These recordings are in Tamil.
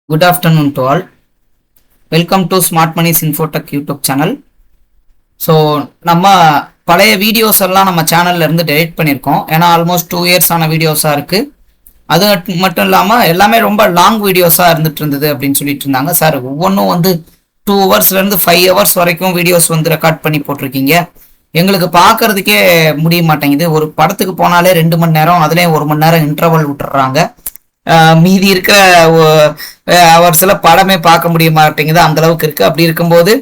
Good afternoon to all. Welcome to Smart Money's Infotech YouTube channel. So நம்ம பழைய வீடியோஸ் எல்லாம் நம்ம சேனல்ல இருந்து டெலிட் பண்ணியிருக்கோம். ஏன்னா ஆல்மோஸ்ட் 2 years ஆன வீடியோஸாக இருக்குது. அது மட்டும் இல்லாமல் எல்லாமே ரொம்ப லாங் வீடியோஸாக இருந்துட்டு இருந்தது அப்படின்னு சொல்லிட்டு இருந்தாங்க. சார் ஒவ்வொன்றும் வந்து 2 hours-லேருந்து 5 hours வரைக்கும் வீடியோஸ் வந்து ரெக்கார்ட் பண்ணி போட்டிருக்கீங்க. எங்களுக்கு பார்க்கறதுக்கே முடிய மாட்டேங்குது. ஒரு படத்துக்கு போனாலே 2 மணி நேரம், அதுலேயும் 1 மணி நேரம் இன்டர்வல் விட்டுறாங்க. மீதி இருக்கிற ஹவர்ஸ்ல படமே பார்க்க முடிய மாட்டேங்குது, அந்த அளவுக்கு இருக்கு. அப்படி இருக்கும்போது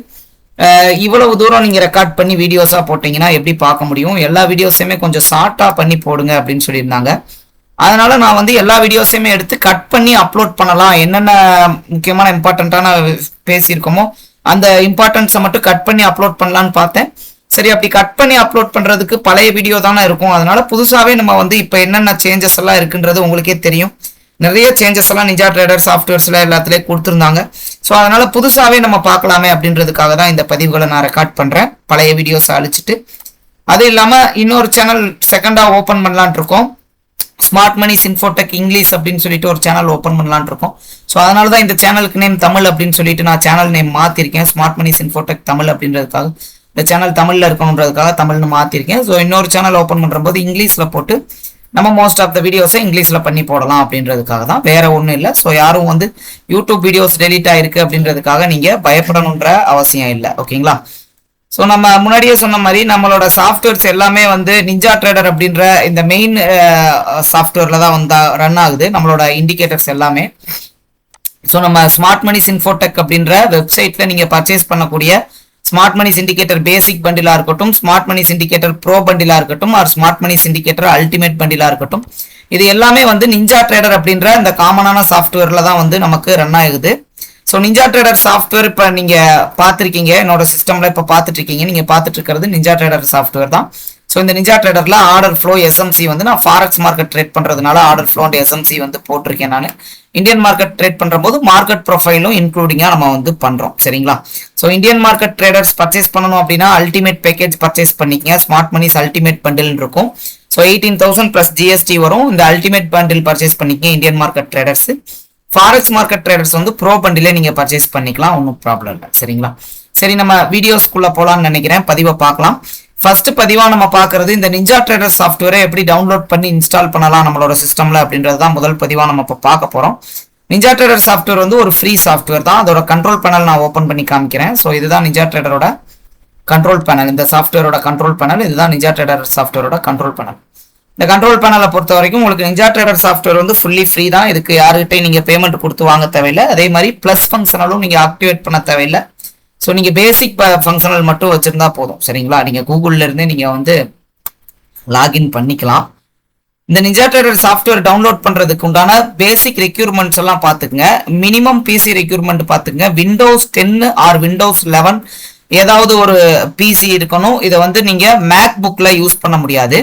இவ்வளவு தூரம் நீங்க ரெக்கார்ட் பண்ணி வீடியோஸா போட்டீங்கன்னா எப்படி பார்க்க முடியும்? எல்லா வீடியோஸையுமே கொஞ்சம் ஷார்ட்டா பண்ணி போடுங்க அப்படின்னு சொல்லியிருந்தாங்க. அதனால நான் வந்து எல்லா வீடியோஸையுமே எடுத்து கட் பண்ணி அப்லோட் பண்ணலாம். என்னென்ன முக்கியமான இம்பார்ட்டண்ட்டான பேசியிருக்கோமோ அந்த இம்பார்ட்டன்ஸை மட்டும் கட் பண்ணி அப்லோட் பண்ணலான்னு பார்த்தேன். சரி, அப்படி கட் பண்ணி அப்லோட் பண்றதுக்கு பழைய வீடியோ தானே இருக்கும். அதனால புதுசாவே நம்ம வந்து இப்போ என்னென்ன சேஞ்சஸ் எல்லாம் இருக்குன்றது உங்களுக்கே தெரியும். நிறைய சேஞ்சஸ் எல்லாம் நிஞ்சா ட்ரேடர் சாஃப்ட்வேர்ஸ்ல எல்லாத்துலேயும் கொடுத்துருந்தாங்க. ஸோ அதனால புதுசாவே நம்ம பார்க்கலாமே அப்படின்றதுக்காக தான் இந்த பதிவுகளை நான் ரெக்கார்ட் பண்றேன், பழைய வீடியோஸ் அழிச்சிட்டு. அது இல்லாம இன்னொரு சேனல் செகண்டா ஓப்பன் பண்ணலான் இருக்கோம். ஸ்மார்ட் மணிஸ் இன்ஃபோடெக் இங்கிலீஷ் அப்படின்னு சொல்லிட்டு ஒரு சேனல் ஓப்பன் பண்ணலான் இருக்கோம். ஸோ அதனால தான் இந்த சேனலுக்கு நேம் தமிழ் அப்படின்னு சொல்லிட்டு நான் சேனல் நேம் மாத்திருக்கேன். ஸ்மார்ட் மணிஸ் இன்ஃபோடெக் தமிழ் அப்படின்றதுக்காக, இந்த சேனல் தமிழ்ல இருக்கணுன்றதுக்காக தமிழ்னு மாத்திருக்கேன். ஸோ இன்னொரு சேனல் ஓப்பன் பண்ற போது இங்கிலீஷ்ல போட்டு நம்ம மோஸ்ட் ஆஃப் த வீடியோஸை இங்கிலீஷ்ல பண்ணி போடலாம் அப்படின்றதுக்காக தான், வேற ஒன்றும் இல்லை. ஸோ யாரும் வந்து யூடியூப் வீடியோஸ் டெலீட் ஆயிருக்கு அப்படின்றதுக்காக நீங்க பயப்படணுன்ற அவசியம் இல்லை, ஓகேங்களா? ஸோ நம்ம முன்னாடியே சொன்ன மாதிரி நம்மளோட சாஃப்ட்வேர்ஸ் எல்லாமே வந்து நிஞ்சா ட்ரேடர் அப்படின்ற இந்த மெயின் சாஃப்ட்வேர்ல தான் வந்து ரன் ஆகுது, நம்மளோட இண்டிகேட்டர்ஸ் எல்லாமே. ஸோ நம்ம ஸ்மார்ட் மணிஸ் இன்ஃபோடெக் அப்படின்ற வெப்சைட்ல நீங்க பர்ச்சேஸ் பண்ணக்கூடிய ஸ்மார்ட் மணிஸ் இண்டிகேட்டர் பேசிக் பண்டிலா இருக்கட்டும், ஸ்மார்ட் மணிஸ் இண்டிகேட்டர் ப்ரோ பண்டிலா இருக்கட்டும், or Smart Moneys indicator ultimate பண்டிலா இருக்கட்டும், இது எல்லாமே வந்து நிஞ்சா ட்ரேடர் அப்படின்ற இந்த காமனான சாஃப்ட்வேர்ல தான் வந்து நமக்கு ரன் ஆகுது. ஸோ நிஞ்சா ட்ரேடர் சாஃப்ட்வேர் இப்போ நீங்க பார்த்துருக்கீங்க, என்னோட சிஸ்டம்ல இப்போ பார்த்துட்டு இருக்கீங்க. நீங்க பார்த்துட்டு இருக்கிறது நிஞ்சா ட்ரேடர் சாஃப்ட்வேர் தான். ஸோ இந்த நிஞ்சா ட்ரேடர்ல ஆர்டர் ஃப்ளோ எஸ்எம்சி வந்து நான் ஃபாரெக்ஸ் மார்க்கெட் ட்ரேட் பண்றதுனால ஆர்டர் ஃப்ளோ அண்ட் எஸ்எம்சி வந்து போட்டிருக்கேன். நான் இந்தியன் மார்க்கெட் ட்ரேட் பண்ற போது மார்க்கெட் ப்ரொஃபைலும் இன்க்ளூடிங்கா நம்ம வந்து பண்றோம், சரிங்களா? So Indian market traders purchase பண்ணணும் அப்படின்னா அல்டிமேட் பேக்கேஜ் பர்ச்சேஸ் பண்ணிக்கங்க. ஸ்மார்ட் மணிஸ் அல்டிமேட் பண்டில் இருக்கும். ஸோ 18,000 பிளஸ் ஜிஎஸ்டி வரும். இந்த அல்டிமேட் பண்டில் பர்ச்சேஸ் பண்ணிக்கங்க Indian market traders. Forex market traders வந்து ப்ரோ பண்டிலே நீங்க பர்ச்சேஸ் பண்ணிக்கலாம், ஒன்றும் ப்ராப்ளம் இல்லை, சரிங்களா? சரி, நம்ம வீடியோஸ்குள்ள போலாம்னு நினைக்கிறேன். பதிவை பார்க்கலாம். ஃபர்ஸ்ட் பதிவா நம்ம பார்க்கறது இந்த நிஞ்சா ட்ரேடர் சாஃப்ட்வேரை எப்படி டவுன்லோட் பண்ணி இன்ஸ்டால் பண்ணலாம் நம்மளோட சிஸ்டம்ல அப்படின்றது தான் முதல் பதிவா நம்ம இப்போ பார்க்க போறோம். நிஞ்சா ட்ரேடர் சாஃப்ட்வேர் வந்து ஒரு ஃப்ரீ சாஃப்ட்வேர் தான். அதோட கண்ட்ரோல் பேனல் நான் ஓப்பன் பண்ணி காமிக்கிறேன். ஸோ இதுதான் நிஞ்சா ட்ரேடரோட கண்ட்ரோல் பேனல். இந்த சாஃப்ட்வேரோட கண்ட்ரோல் பேனல் இதுதான் நிஞ்சா ட்ரேடர் சாஃப்ட்வேரோட கண்ட்ரோல் பேனல். இந்த கண்ட்ரோல் பேனலை பொறுத்த வரைக்கும் உங்களுக்கு நிஞ்சா ட்ரேடர் சாஃப்ட்வேர் வந்து ஃபுல்லி ஃப்ரீ தான். இதுக்கு யாருக்கிட்டையும் நீங்க பேமெண்ட் கொடுத்து வாங்க தேவையில்லை. அதே மாதிரி பிளஸ் ஃபங்க்ஷனலும் நீங்க ஆக்டிவேட் பண்ண தேவையில்லை. ஸோ நீங்க பேசிக் ஃபங்க்ஷனல் மட்டும் வச்சிருந்தா போதும், சரிங்களா? நீங்க கூகுள்ல இருந்தே நீங்க வந்து லாகின் பண்ணிக்கலாம். இந்த நிஞ்சா ட்ரேடர் சாஃப்ட்வேர் டவுன்லோட் பண்றதுக்கு உண்டான பேசிக் ரெக்யூர்மெண்ட்ஸ் எல்லாம் பார்த்துக்குங்க. மினிமம் பிசி ரெக்யூர்மெண்ட் பார்த்துக்குங்க. விண்டோஸ் 10 ஆர் விண்டோஸ் 11 ஏதாவது ஒரு பிசி இருக்கணும். இதை வந்து நீங்க மேக் புக்ல யூஸ் பண்ண முடியாது.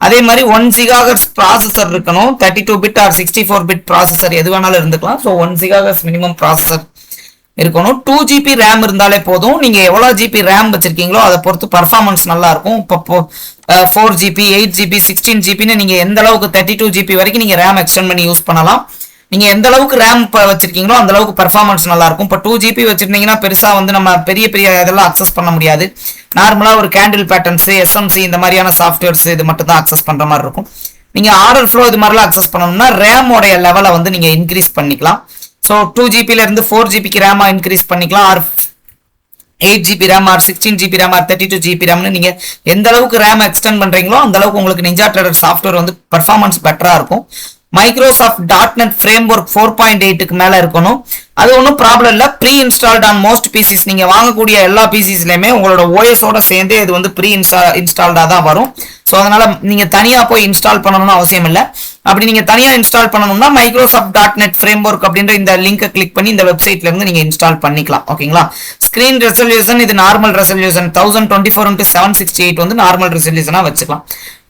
அதே மாதிரி 1 GHz ப்ராசஸர் இருக்கணும். 32 பிட் ஆர் 64 பிட் ப்ராசஸர் எது வேணாலும் இருந்துக்கலாம். ஸோ 1 GHz மினிமம் ப்ராசஸர் இருக்கணும். 2 GB ரேம் இருந்தாலே போதும். நீங்க எவ்வளவு GB ரேம் வச்சிருக்கீங்களோ அதை பொறுத்து பர்ஃபார்மன்ஸ் நல்லா இருக்கும். இப்போ 4 GB 8 GB 16 GBன்னு நீங்க எந்த அளவுக்கு 32 GB வரைக்கும் நீங்க ரேம் எக்ஸ்டெண்ட் பண்ணி யூஸ் பண்ணலாம். நீங்க எந்த அளவுக்கு ரேம் வச்சிருக்கீங்களோ அந்த அளவுக்கு பர்ஃபார்மன்ஸ் நல்லா இருக்கும். இப்போ 2 GB வச்சிருந்தீங்கன்னா பெருசா வந்து நம்ம பெரிய பெரிய இதெல்லாம் அக்சஸ் பண்ண முடியாது. நார்மலா ஒரு கேண்டில் பேட்டர்ன்ஸ், எஸ்எம்சி இந்த மாதிரியான சாஃப்ட்வேர்ஸ் இது மட்டும் தான் அக்சஸ் பண்ற மாதிரி இருக்கும். நீங்க ஆர்டர் ஃப்ளோ இது மாதிரிலாம் அக்சஸ் பண்ணணும்னா ரேமோடைய லெவலை வந்து நீங்க இன்க்ரீஸ் பண்ணிக்கலாம். ஸோ 2 GB இருந்து 4 GB ரேமா இன்க்ரீஸ் பண்ணிக்கலாம். Or 8 GB RAM or 16 GB RAM or 32 GB ரேம்னு நீங்க எந்த அளவுக்கு ரேம் எக்ஸ்டெண்ட் பண்றீங்களோ அந்த அளவுக்கு உங்களுக்கு நிஞ்சா ட்ரேடர் சாஃப்ட்வேர் வந்து பர்ஃபார்மன்ஸ் பெட்டரா இருக்கும். மைக்ரோசாஃப்ட் .NET ஃப்ரேம்வொர்க் 4.8க்கு மேல இருக்கணும். அது ஒன்றும் ப்ராப்ளம் இல்லை. Pre installed on most PCs. நீங்க வாங்கக்கூடிய எல்லா பிசிஸ்லயுமே உங்களோட ஓஎஸோட சேர்ந்து இது வந்து ப்ரீ இன்ஸ்டால்டா தான் வரும். ஸோ அதனால நீங்க தனியா போய் இன்ஸ்டால் பண்ணணும்னு அவசியம் இல்லை. அப்படி நீங்க தனியா இன்ஸ்டால் பண்ணணும்னா மைக்ரோசாஃப்ட் .NET ஃப்ரேம்வொர்க் அப்படின்ற இந்த லிங்கை கிளிக் பண்ணி இந்த வெப்சைட்ல இருந்து நீங்க இன்ஸ்டால் பண்ணிக்கலாம், ஓகேங்களா? ஸ்கிரீன் ரெசல்யூஷன் இது நார்மல் ரெசல்யூஷன் 1024x768 வந்து நார்மல் ரெசல்யூஷனா வச்சுக்கலாம்.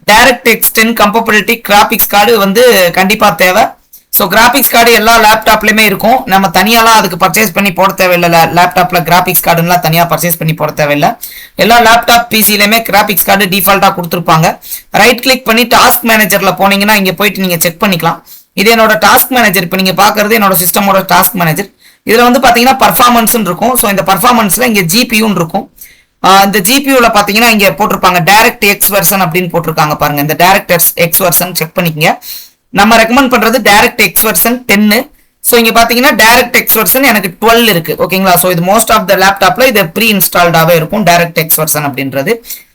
Direct extend compatibility graphics card வந்து கண்டிப்பா தேவை. ஸோ கிராபிக்ஸ் கார்டு எல்லா லேப்டாப்லயுமே இருக்கும். நம்ம தனியாலாம் அதுக்கு பர்ச்சேஸ் பண்ணி போட தேவையில்லை. லேப்டாப்ல கிராபிக்ஸ் கார்டுலாம் தனியா பர்ச்சேஸ் பண்ணி போட தேவையில்லை. எல்லா லேப்டாப் பிசிலையுமே கிராபிக்ஸ் கார்டு டிஃபால்ட்டா கொடுத்துருப்பாங்க. ரைட் கிளிக் பண்ணி டாஸ்க் மேனேஜர்ல போனீங்கன்னா இங்க போயிட்டு நீங்க செக் பண்ணிக்கலாம். இது என்னோட டாஸ்க் மேனேஜர். இப்போ நீங்க பாக்குறது என்னோட சிஸ்டமோட டாஸ்க் மேனேஜர். இதுல வந்து பாத்தீங்கன்னா பர்ஃபார்மன்ஸ் இருக்கும். ஸோ இந்த பர்ஃபார்மன்ஸ்ல இங்க ஜிபியூன்னு இருக்கும். இந்த ஜிபியூல பாத்தீங்கன்னா இங்க போட்டிருப்பாங்க டைரக்ட் எக்ஸ் வெர்ஷன் அப்படின்னு போட்டிருக்காங்க பாருங்க. இந்த டைரக்ட் எக்ஸ் வெர்ஷன் செக் பண்ணிக்கங்க. நம்ம ரெக்கமெண்ட் பண்றது டைரக்ட் எக்ஸ் வெர்ஷன் 10. ஸோ இங்க பாத்தீங்கன்னா டைரக்ட் எக்ஸ் வெர்ஷன் எனக்கு 12 இருக்கு. ஓகேங்களா? ஸோ இது மோஸ்ட் ஆஃப் த லேப்டாப்ல இது ப்ரீ இன்ஸ்டால்டாவே இருக்கும் டைரக்ட் எக்ஸ் வெர்ஷன் அப்படின்றது.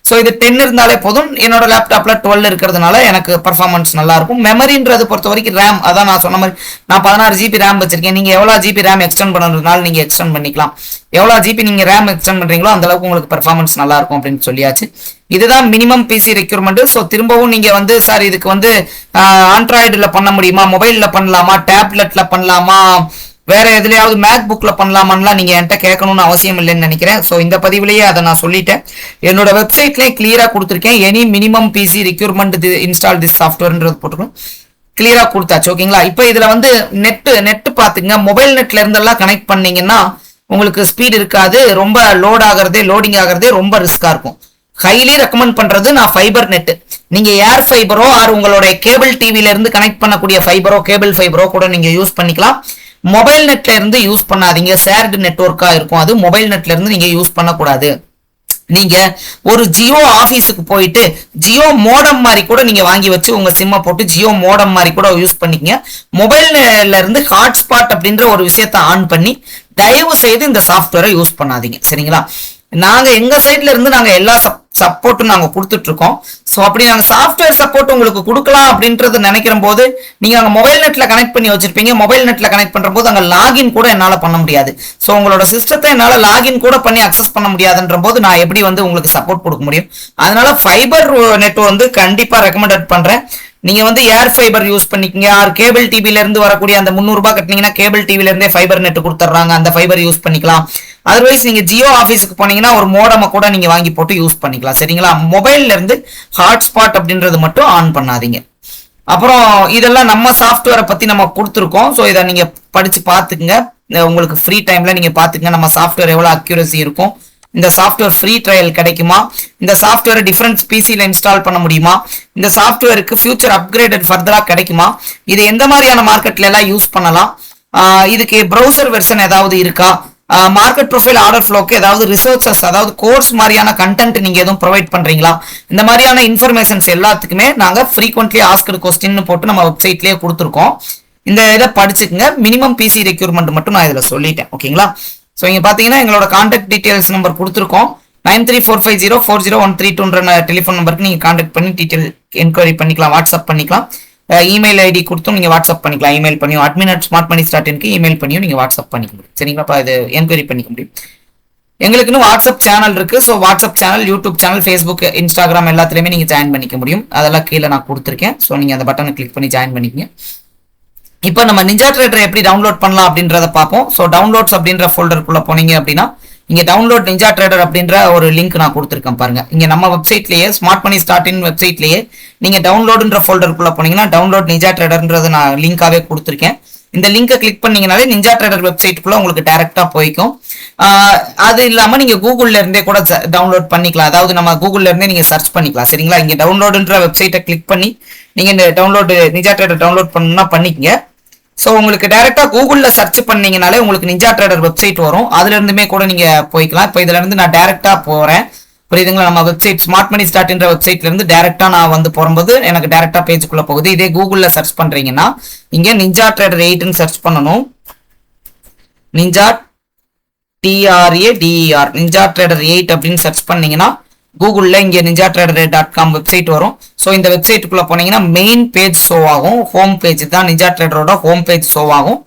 ஸோ இது 10 இருந்தாலே போதும். என்னோட லேப்டாப்ல 12 இருக்கிறதுனால எனக்கு பர்ஃபார்மன்ஸ் நல்லா இருக்கும். மெமரின்றது பொறுத்த வரைக்கும் ரேம், அதான் நான் சொன்ன மாதிரி நான் 16 GB ரேம் வச்சிருக்கேன். நீங்க எவ்வளவு ஜிபி ரேம் எக்ஸ்டெண்ட் பண்ணுறதுனால நீங்க எக்ஸ்டெண்ட் பண்ணிக்கலாம். எவ்வளவு ஜிபி நீங்க ரேம் எக்ஸ்டெண்ட் பண்றீங்களோ அந்த அளவுக்கு உங்களுக்கு பர்ஃபார்மன்ஸ் நல்லா இருக்கும் அப்படின்னு சொல்லியாச்சு. இதுதான் மினிமம் பிசி ரெக்யூர்மெண்ட். ஸோ திரும்பவும் நீங்க வந்து சார் இதுக்கு வந்து ஆண்ட்ராய்டுல பண்ண முடியுமா, மொபைல்ல பண்ணலாமா, டேப்லெட்ல பண்ணலாமா, வேற எதுலயாவது மேக் புக்ல பண்ணலாமான்லாம் நீங்க என்கிட்ட கேட்கணும்னு அவசியம் இல்லைன்னு நினைக்கிறேன். ஸோ இந்த பதிவுலேயே அதை நான் சொல்லிட்டேன். என்னோட வெப்சைட்லேயே கிளியரா கொடுத்துருக்கேன். Any minimum PC requirement install this சாஃப்ட்வேர்ன்றது போட்டுருக்கோம். கிளியரா கொடுத்தாச்சு. ஓகேங்களா? இப்போ இதுல வந்து நெட் பாத்துங்க. மொபைல் நெட்ல இருந்தெல்லாம் கனெக்ட் பண்ணீங்கன்னா உங்களுக்கு ஸ்பீட் இருக்காது. ரொம்ப லோடிங் ஆகிறதே ரொம்ப ரிஸ்கா இருக்கும். ஹைலி ரெக்கமெண்ட் பண்றது நான் ஃபைபர் நெட். நீங்க ஏர் ஃபைபரோ ஆர் உங்களோட கேபிள் டிவில இருந்து கனெக்ட் பண்ணக்கூடிய ஃபைபரோ கேபிள் ஃபைபரோ கூட நீங்க யூஸ் பண்ணிக்கலாம். மொபைல் நெட்ல இருந்து யூஸ் பண்ணாதீங்க. ஷேர்டு நெட்வொர்க்கா இருக்கும். அது மொபைல் நெட்ல இருந்து நீங்க யூஸ் பண்ணக்கூடாது. நீங்க ஒரு ஜியோ ஆபீஸுக்கு போயிட்டு ஜியோ மோடம் மாதிரி கூட நீங்க வாங்கி வச்சு உங்க சிம்மை போட்டு ஜியோ மோடம் மாதிரி கூட யூஸ் பண்ணிக்கங்க. மொபைல்ல இருந்து ஹாட்ஸ்பாட் அப்படின்ற ஒரு விஷயத்த ஆன் பண்ணி தயவு செய்து இந்த சாஃப்ட்வேரை யூஸ் பண்ணாதீங்க. சரிங்களா? நாங்க எங்க சைட்ல இருந்து நாங்க எல்லா சப்போர்ட்டும் நாங்க கொடுத்துட்டு இருக்கோம். ஸோ அப்படி நாங்க சாஃப்ட்வேர் சப்போர்ட் உங்களுக்கு கொடுக்கலாம் அப்படின்றது நினைக்கிற போது நீங்க அங்க மொபைல் நெட்ல கனெக்ட் பண்ணி வச்சிருப்பீங்க. மொபைல் நெட்ல கனெக்ட் பண்ற போது அங்க லாகின் கூட என்னால பண்ண முடியாது. ஸோ உங்களோட சிஸ்டத்தை என்னால லாகின் கூட பண்ணி அக்சஸ் பண்ண முடியாதுன்ற போது நான் எப்படி வந்து உங்களுக்கு சப்போர்ட் கொடுக்க முடியும்? அதனால ஃபைபர் நெட் வந்து கண்டிப்பா ரெக்கமெண்டட் பண்றேன். நீங்க வந்து ஏர் ஃபைபர் யூஸ் பண்ணிக்கங்க. ஆர் கேபிள் டிவில இருந்து வரக்கூடிய அந்த 300 ரூபாய் கட்டினீங்கன்னா கேபிள் டிவில இருந்தே ஃபைபர் நெட் கொடுத்துட்றாங்க. அந்த ஃபைபர் யூஸ் பண்ணிக்கலாம். அதர்வைஸ் நீங்க ஜியோ ஆபீஸுக்கு போனீங்கன்னா ஒரு மோடமை கூட நீங்க வாங்கி போட்டு யூஸ் பண்ணிக்கலாம். சரிங்களா? மொபைல்ல இருந்து ஹாட்ஸ்பாட் அப்படின்றது மட்டும் ஆன் பண்ணாதீங்க. அப்புறம் இதெல்லாம் நம்ம சாஃப்ட்வேரை பத்தி நம்ம கொடுத்துருக்கோம். ஸோ இதை நீங்க படிச்சு பாத்துக்குங்க. உங்களுக்கு ஃப்ரீ டைம்ல நீங்க பாத்துக்குங்க நம்ம சாஃப்ட்வேர் எவ்வளவு அக்யூரசி இருக்கும். இந்த சாஃப்ட்வேர் ஃப்ரீ ட்ரையல் கிடைக்குமா, இந்த சாஃப்ட்வேர் டிஃபரன்ஸ் பிசில இன்ஸ்டால் பண்ண முடியுமா, இந்த சாஃப்ட்வேருக்கு ஃபியூச்சர் அப்கிரேடட் ஃபர்தரா கிடைக்குமா, இது எந்த மாதிரியான மார்க்கெட்ல எல்லாம் யூஸ் பண்ணலாம், இதுக்கு ப்ரௌசர் வெர்ஷன் ஏதாவது இருக்கா, மார்க்கெட் ப்ரொஃபைல் ஆர்டர் ஃப்ளோக்கு ஏதாவது ரிசோர்சஸ் அதாவது கோர்ஸ் மாதிரியான கண்டென்ட் நீங்க எதுவும் ப்ரொவைட் பண்றீங்களா, இந்த மாதிரியான இன்ஃபர்மேஷன்ஸ் எல்லாத்துக்குமே நாங்க ஃப்ரீக்வெண்ட்லி ஆஸ்க்டு கொஸ்டின் போட்டு நம்ம வெப்சைட்லயே கொடுத்துருக்கோம். இந்த இதை படிச்சுக்கங்க. மினிமம் பிசி ரெக்யூர்மெண்ட் மட்டும் நான் இதுல சொல்லிட்டேன். ஓகேங்களா? ஸோ இங்க பாத்தீங்கன்னா எங்களோட கான்டாக்ட் டீடைல்ஸ் நம்பர் கொடுத்துருக்கோம். 9345040132 டெலிஃபோன் நம்பருக்கு நீங்க கான்டாக்ட் பண்ணி டீடைல் என்கொயரி பண்ணிக்கலாம், வாட்ஸ்அப் பண்ணிக்கலாம். இமெயில் ஐடி கொடுத்தும் நீங்க வாட்ஸ்அப் பண்ணிக்கலாம். இமெயில் பண்ணியும் admin@smartmoney.in இமெயில் பண்ணியும் நீங்க வாட்ஸ்அப் பண்ணிக்க முடியும். சரிங்களா? இது என்கொயரி பண்ணிக்க முடியும். எங்களுக்குன்னு வாட்ஸ்அப் சேனல் இருக்கு. So WhatsApp channel, YouTube channel, Facebook, Instagram எல்லாத்துலயுமே நீங்க ஜாயின் பண்ணிக்க முடியும். அதெல்லாம் கீழே நான் கொடுத்துருக்கேன். ஸோ நீங்க அந்த பட்டனை கிளிக் பண்ணி ஜாயின் பண்ணிக்கங்க. இப்போ நம்ம நிஞ்சா ட்ரேடர் எப்படி டவுன்லோட் பண்ணலாம் அப்படின்றத பார்ப்போம். ஸோ டவுன்லோட்ஸ் அப்படின்ற ஃபோல்டருக்குள்ள போனீங்க அப்படின்னா இங்க டவுன்லோட் நிஞ்சா ட்ரேடர் அப்படின்ற ஒரு லிங்க் நான் கொடுத்துருக்கேன் பாருங்க. இங்க நம்ம வெப்சைட்லயே smartmoney.in வெப்சைட்லயே நீங்க டவுன்லோடுன்ற ஃபோல்டருக்குள்ள போனீங்கன்னா டவுன்லோட் நிஞ்சா ட்ரேடர்ன்றது நான் லிங்காவே கொடுத்துருக்கேன். இந்த லிங்கை கிளிக் பண்ணீங்கனாலே நிஞ்சா ட்ரேடர் வெப்சைட்டுக்குள்ள உங்களுக்கு டைரக்டா போய்க்கும். அது இல்லாம நீங்க கூகுள்ல இருந்தே கூட டவுன்லோட் பண்ணிக்கலாம். அதாவது நம்ம கூகுள்ல இருந்தே நீங்க சர்ச் பண்ணிக்கலாம். சரிங்களா? இங்க டவுன்லோடுன்ற வெப்சைட்டை கிளிக் பண்ணி நீங்க இந்த டவுன்லோட் நிஞ்சா ட்ரேடர் டவுன்லோட் பண்ணணும்னா பண்ணிக்கங்க. ஸோ உங்களுக்கு டைரக்டா கூகுள்ல சர்ச் பண்ணீங்கனாலே உங்களுக்கு நிஞ்சா ட்ரேடர் வெப்சைட் வரும். அதுல இருந்துமே கூட நீங்க போய்க்கலாம். இப்போ இதுல இருந்து நான் டைரக்டா போறேன். புரியுதுங்களா? நம்ம வெப்சைட் smartmoney.in வெப்சைட்ல இருந்து டைரக்டா நான் வந்து போகும்போது எனக்கு டைரக்டா பேஜுக்குள்ள போகுது. இதே கூகுள்ல சர்ச் பண்றீங்கன்னா இங்க நிஞ்சா ட்ரேடர் 8ன்னு சர்ச் பண்ணணும். நிஞ்சா TRADER நிஞ்சா ட்ரேடர் 8 அப்படின்னு சர்ச் பண்ணீங்கன்னா கூகுள்ல இங்க ninjatrader.com வெப்சைட் வரும். ஸோ இந்த வெப்சைட்டுக்குள்ள போனீங்கன்னா மெயின் பேஜ் ஷோ ஆகும். ஹோம் பேஜ் தான் நிஞ்சா ட்ரேடரோட ஹோம் பேஜ் ஷோ ஆகும்.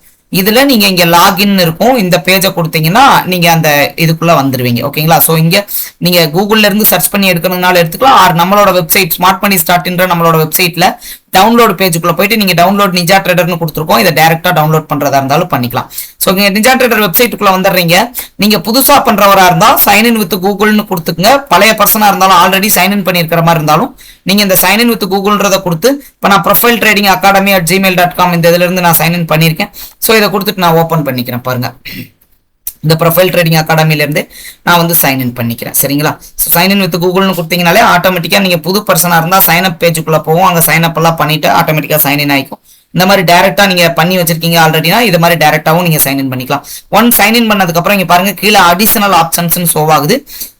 இதுல நீங்க இங்க லாகின் இருக்கும். இந்த பேஜை கொடுத்தீங்கன்னா நீங்க அந்த இதுக்குள்ள வந்துருவீங்க. ஓகேங்களா? ஸோ இங்க நீங்க கூகுள்ல இருந்து சர்ச் பண்ணி எடுக்கணும்னாலும் எடுத்துக்கலாம். ஆர் நம்மளோட வெப்சைட் smartmoney.in நம்மளோட வெப்சைட்ல டவுன்லோட் பேஜுக்குள்ள போயிட்டு நீங்க டவுன்லோட் நிஞ்சா ட்ரேடர்னு கொடுத்துருக்கோம். இதை டைரக்டா டவுன்லோட் பண்றதா இருந்தாலும் பண்ணிக்கலாம். ஸோ நீங்க நிஞ்சா ட்ரேடர் வெப்சைட்டுக்குள்ள வந்துடுறீங்க. நீங்க புதுசா பண்றவரா இருந்தா சைன்இன் வித் கூகுள்னு கொடுத்துக்குங்க. பழைய பர்சனா இருந்தாலும் ஆல்ரெடி சைன்இன் பண்ணிருக்கிற மாதிரி இருந்தாலும் நீங்க இந்த சைன்இன் வித் கூகுள்ன்றதை கொடுத்து இப்போ நான் ப்ரொஃபைல் ட்ரேடிங் அகாடமி @gmail.com இந்த இதுல இருந்து நான் சைன்இன் பண்ணிருக்கேன். ஸோ இதை கொடுத்துட்டு நான் ஓபன் பண்ணிக்கிறேன் பாருங்க. இந்த ப்ரொஃபைல் ட்ரேடிங் அகாடமில இருந்து நான் வந்து சைன்இன் பண்ணிக்கிறேன். சரிங்களா? ஸோ சைன்இன் வித் கூகுள்னு கொடுத்தீங்கனாலே ஆட்டோமேட்டிக்கா நீங்க புது பர்சனா இருந்தா சைன் அப் பேஜுக்குள்ள போவோம். அங்க சைன் அப் எல்லாம் பண்ணிட்டு ஆட்டோமேட்டிக்கா சைன்இன் ஆயிக்கும். இந்த மாதிரி டைரக்டா நீங்க பண்ணி வச்சிருக்கீங்க ஆல்ரெடினா இது மாதிரி டைரக்டாவும் நீங்க சைன் இன் பண்ணிக்கலாம். ஒன் சைன் இன் பண்ணதுக்கு அப்புறம் இங்க பாருங்க கீழே அடிஷனல் ஆப்ஷன்ஸ் ஷோ ஆகுது.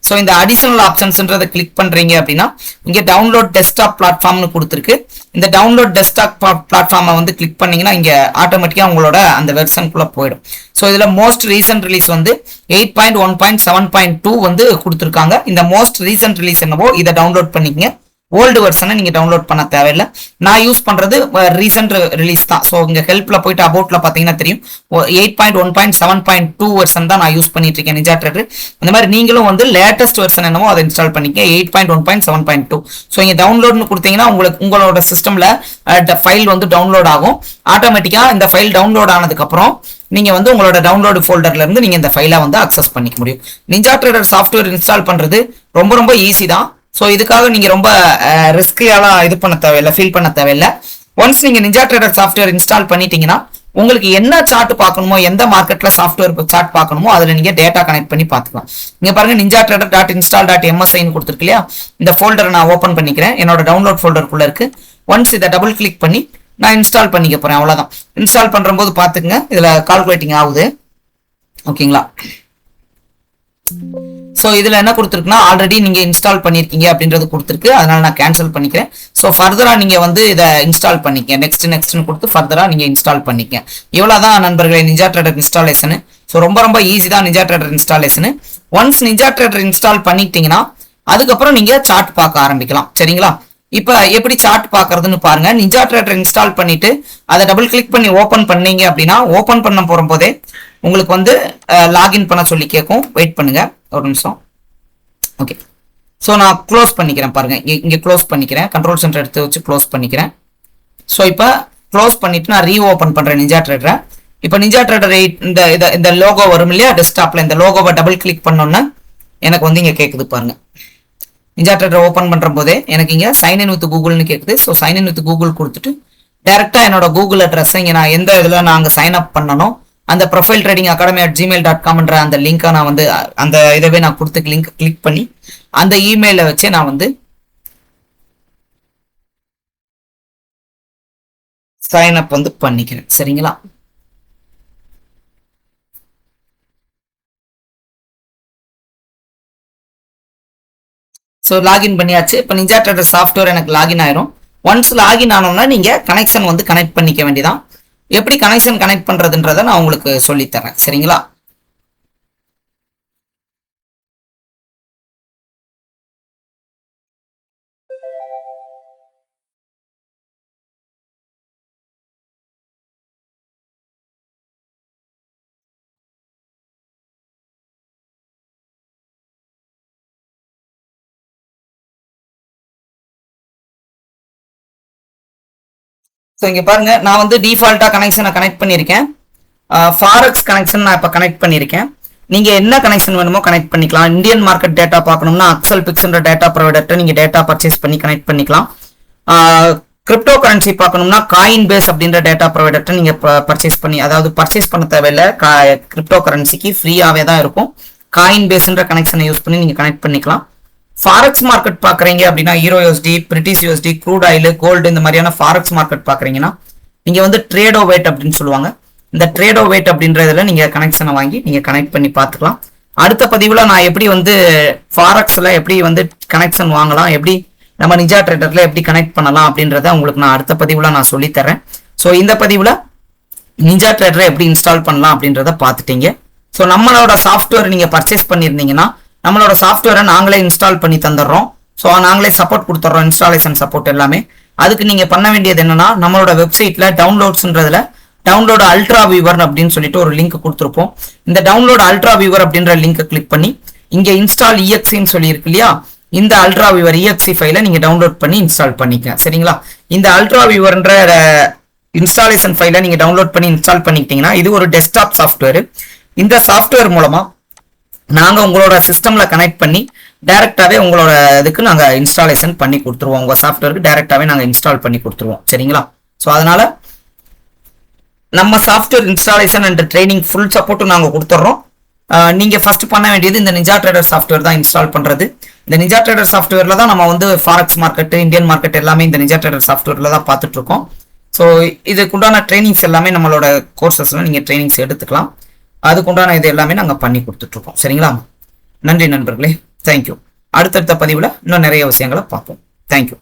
ஸோ இந்த அடிஷனல் ஆப்ஷன்ஸ்ன்றதை கிளிக் பண்றீங்க அப்படின்னா இங்க டவுன்லோட் டெஸ்க்டாப் பிளாட்ஃபார்ம்னு கொடுத்துருக்கு. இந்த டவுன்லோட் டெஸ்க்டாப் பிளாட்ஃபார்மை வந்து கிளிக் பண்ணீங்கன்னா இங்க ஆட்டோமேட்டிக்கா உங்களோட அந்த வெர்ஷனுக்குள்ள போயிடும். ஸோ இதுல மோஸ்ட் ரீசன்ட் ரிலீஸ் வந்து 8.1.7.2 வந்து கொடுத்துருக்காங்க. இந்த மோஸ்ட் ரீசன்ட் ரிலீஸ் என்னவோ இதை டவுன்லோட் பண்ணிக்கங்க. ஓல்டு வெர்ஷனை நீங்க டவுன்லோட் பண்ண தேவையில்லை. நான் யூஸ் பண்றது ரீசெண்ட் ரிலீஸ் தான். ஸோ இங்க ஹெல்ப்ல போயிட்டு அபவுட்ல பாத்தீங்கன்னா தெரியும் 8.1.7.2 வெர்ஷன் தான் நான் யூஸ் பண்ணிட்டு இருக்கேன் நிஞ்சா ட்ரேடர். அந்த மாதிரி நீங்களும் வந்து லேட்டஸ்ட் வெர்ஷன் என்னமோ அதை இன்ஸ்டால் பண்ணிக்க 8.1.7.2. ஸோ இங்க டவுன்லோட்னு கொடுத்தீங்கன்னா உங்களோட சிஸ்டம்ல ஃபைல் வந்து டவுன்லோட் ஆகும். ஆட்டோமேட்டிக்கா இந்த ஃபைல் டவுன்லோட் ஆனதுக்கு அப்புறம் நீங்க வந்து உங்களோட டவுன்லோடு ஃபோல்டர்ல இருந்து நீங்க இந்த ஃபைலை வந்து அக்சஸ் பண்ணிக்க முடியும். நிஞ்சா ட்ரேடர் சாஃப்ட்வேர் இன்ஸ்டால் பண்றது ரொம்ப ரொம்ப ஈஸி தான். ஸோ இதுக்காக நீங்க ரொம்ப ரிஸ்கியாலாம் இது பண்ண தேவையில்லை, ஃபீல் பண்ண தேவையில்லை. ஒன்ஸ் நீங்க நிஞ்சா ட்ரேடர் சாஃப்ட்வேர் இன்ஸ்டால் பண்ணிட்டீங்கன்னா உங்களுக்கு என்ன சார்ட் பார்க்கணுமோ, எந்த மார்க்கெட்ல சாஃப்ட்வேர் சார்ட் பார்க்கணுமோ அதுல நீங்க டேட்டா கனெக்ட் பண்ணி பார்த்துக்கலாம். இங்க பாருங்க Ninja Trader dot install dot எம்எஸ்ஐன்னு கொடுத்துருக்கு இல்லையா, இந்த ஃபோல்டரை நான் ஓப்பன் பண்ணிக்கிறேன். என்னோட டவுன்லோட் ஃபோல்டருக்குள்ள இருக்கு. ஒன்ஸ் இதை டபுள் கிளிக் பண்ணி நான் இன்ஸ்டால் பண்ணிக்க போறேன். அவ்வளவுதான். இன்ஸ்டால் பண்ற போது பாத்துக்கங்க இதுல கால்குலேட்டிங் ஆகுது. ஓகேங்களா? ஸோ இதுல என்ன கொடுத்துருக்குன்னா ஆல்ரெடி நீங்க இன்ஸ்டால் பண்ணிருக்கீங்க அப்படின்றது கொடுத்துருக்கு. அதனால நான் கேன்சல் பண்ணிக்கிறேன். ஸோ ஃபர்தரா நீங்க வந்து இதை இன்ஸ்டால் பண்ணிக்க நெக்ஸ்ட்னு கொடுத்து ஃபர்தரா நீங்க இன்ஸ்டால் பண்ணிக்க. இவ்வளவுதான் நண்பர்களே நிஞ்சா ட்ரேடர் இன்ஸ்டாலேஷன். ஸோ ரொம்ப ரொம்ப ஈஸி தான் ninja trader installation. Once ninja trader install பண்ணிட்டீங்கன்னா அதுக்கப்புறம் நீங்க சார்ட் பார்க்க ஆரம்பிக்கலாம். சரிங்களா? இப்ப எப்படி சார்ட் பாக்குறதுன்னு பாருங்க. நிஞ்சா ட்ரேடர் இன்ஸ்டால் பண்ணிட்டு அதை டபுள் கிளிக் பண்ணி ஓபன் பண்ணீங்க அப்படின்னா ஓபன் பண்ண போற போதே உங்களுக்கு வந்து லாகின் பண்ண சொல்லி கேட்கும். வெயிட் பண்ணுங்க ஒரு நிமிஷம். ஓகே, ஸோ நான் க்ளோஸ் பண்ணிக்கிறேன். பாருங்க இங்க க்ளோஸ் பண்ணிக்கிறேன். கண்ட்ரோல் சென்டர் எடுத்து வச்சு க்ளோஸ் பண்ணிக்கிறேன். ஸோ இப்போ க்ளோஸ் பண்ணிட்டு நான் ரீஓபன் பண்றேன் நிஞ்சா ட்ரேடரை. இப்போ நிஞ்சா ட்ரேடர் இந்த லோகோ வரும் இல்லையா டெஸ்க்டாப்ல, இந்த லோகோவை டபுள் கிளிக் பண்ணோன்னா எனக்கு வந்து இங்க கேக்குது பாருங்க. நிஞ்சா ட்ரேடர் ஓப்பன் பண்ற போதே எனக்கு இங்க சைன் இன் வித் கூகுள்னு கேக்குது. So sign in with Google கொடுத்துட்டு டைரக்டா என்னோட கூகுள் அட்ரஸ் இங்க நான் எந்த இதுல நான் அங்க சைன் அப் பண்ணணும் அந்த ப்ரொஃபைல் ட்ரேடிங் அகாடமி @gmail.com அந்த லிங்கை நான் வந்து அந்த இதவே நான் கொடுத்து லிங்க் கிளிக் பண்ணி அந்த இமெயில வச்சு நான் வந்து சைன் அப் வந்து பண்ணிக்கிறேன். சரிங்களா? ஸோ லாகின் பண்ணியாச்சு. இப்போ நிஞ்சா ட்ரேடர் சாஃப்ட்வேர் எனக்கு லாகின் ஆயிரும். ஒன்ஸ் லாகின் ஆனோம்னா நீங்க கனெக்ஷன் வந்து கனெக்ட் பண்ணிக்க வேண்டியதான். எப்படி கனெக்ஷன் கனெக்ட் பண்றதுன்றதை நான் உங்களுக்கு சொல்லித்தரேன். சரிங்களா? ஸோ இங்க பாருங்க நான் வந்து டிஃபால்ட்டா கனெக்ஷனை கனெக்ட் பண்ணியிருக்கேன். ஃபாரெக்ஸ் கனெக்ஷன் நான் இப்போ கனெக்ட் பண்ணியிருக்கேன். நீங்க என்ன கனெக்ஷன் வேணுமோ கனெக்ட் பண்ணிக்கலாம். இந்தியன் மார்க்கெட் டேட்டா பார்க்கணும்னா அக்சல் பிக்ஸ்ன்ற டேட்டா ப்ரொவைடர்ட்ட நீங்க டேட்டா பர்ச்சேஸ் பண்ணி கனெக்ட் பண்ணிக்கலாம். கிரிப்டோ கரன்சி பார்க்கணும்னா காயின் பேஸ் அப்படின்ற டேட்டா ப்ரொவைடர்ட்ட நீங்க பர்ச்சேஸ் பண்ணி, அதாவது பர்ச்சேஸ் பண்ண தேவையில்லை, கிரிப்டோ கரன்சிக்கு ஃப்ரீயாவே தான் இருக்கும். காயின் பேஸ்ன்ற கனெக்ஷனை யூஸ் பண்ணி நீங்க கனெக்ட் பண்ணிக்கலாம். ஃபாரெக்ஸ் மார்க்கெட் பாக்குறீங்க அப்படின்னா euro USD, British USD, crude oil, gold இந்த மாதிரியான ஃபாரெக்ஸ் மார்க்கெட் பாக்குறீங்கன்னா நீங்க வந்து ட்ரேடோ வெயிட் அப்படின்னு சொல்லுவாங்க. இந்த ட்ரேடோ வெயிட் அப்படின்றதுல நீங்க கனெக்ஷனை வாங்கி நீங்க கனெக்ட் பண்ணி பார்த்துக்கலாம். அடுத்த பதிவுல நான் எப்படி வந்து ஃபாரெக்ஸ்ல எப்படி வந்து கனெக்ஷன் வாங்கலாம், எப்படி நம்ம நிஞ்சா ட்ரேடர்ல எப்படி கனெக்ட் பண்ணலாம் அப்படின்றத உங்களுக்கு நான் அடுத்த பதிவுல நான் சொல்லி தரேன். ஸோ இந்த பதிவுல நிஞ்சா ட்ரேடரை எப்படி இன்ஸ்டால் பண்ணலாம் அப்படின்றத பார்த்துட்டீங்க. ஸோ நம்மளோட சாஃப்ட்வேர் நீங்க பர்ச்சேஸ் பண்ணியிருந்தீங்கன்னா நம்மளோட சாஃப்ட்வேரை நாங்களே இன்ஸ்டால் பண்ணி தந்துடுறோம். ஸோ நாங்களே சப்போர்ட் கொடுத்துட்றோம், இன்ஸ்டாலேஷன் சப்போர்ட் எல்லாமே. அதுக்கு நீங்க பண்ண வேண்டியது என்னன்னா நம்மளோட வெப்சைட்ல டவுன்லோட்ஸ்ன்றதுல டவுன்லோட் அல்ட்ரா வியூவர் அப்படின்னு சொல்லிட்டு ஒரு லிங்க் கொடுத்துருப்போம். இந்த டவுன்லோட் அல்ட்ரா வியூவர் அப்படின்ற லிங்கை கிளிக் பண்ணி இங்க இன்ஸ்டால் இஎக்ஸின்னு சொல்லி இருக்கு இல்லையா, இந்த அல்ட்ரா வியூவர் இஎக்ஸி ஃபைலை நீங்க டவுன்லோட் பண்ணி இன்ஸ்டால் பண்ணிக்க. சரிங்களா? இந்த அல்ட்ரா வியூவர்ன்ற இன்ஸ்டாலேஷன் ஃபைலை நீங்க டவுன்லோட் பண்ணி இன்ஸ்டால் பண்ணிக்கிட்டீங்கன்னா இது ஒரு டெஸ்க்டாப் சாஃப்ட்வேர். இந்த சாஃப்ட்வேர் மூலமா நாங்க உங்களோட சிஸ்டம்ல கனெக்ட் பண்ணி டைரக்டாவே உங்களோட இதுக்கு நாங்க இன்ஸ்டாலேஷன் பண்ணி கொடுத்துருவோம். உங்க சாஃப்ட்வேருக்கு டைரக்டாவே நாங்க இன்ஸ்டால் பண்ணி கொடுத்துருவோம். சரிங்களா? ஸோ அதனால நம்ம software installation and training full சப்போர்ட்டும் நாங்க கொடுத்துட்றோம். நீங்க ஃபர்ஸ்ட் பண்ண வேண்டியது இந்த நிஞ்சா ட்ரேடர் சாஃப்ட்வேர் தான் இன்ஸ்டால் பண்றது. இந்த நிஞ்சா ட்ரேடர் சாஃப்ட்வேர்ல தான் நம்ம வந்து ஃபாரெக்ஸ் மார்க்கெட், இந்தியன் மார்க்கெட் எல்லாமே இந்த நிஞ்சா ட்ரேடர் சாஃப்ட்வேர்ல தான் பார்த்துட்டு இருக்கோம். ஸோ இதுக்குண்டான ட்ரைனிங்ஸ் எல்லாமே நம்மளோட கோர்சஸில் நீங்கள் ட்ரைனிங்ஸ் எடுத்துக்கலாம். அதுக்குண்டான இது எல்லாமே நாங்கள் பண்ணி கொடுத்துட்ருக்கோம். சரிங்களா? நன்றி நண்பர்களே. தேங்க்யூ. அடுத்தடுத்த பதிவில் இன்னும் நிறைய விஷயங்களை பார்ப்போம். தேங்க்யூ.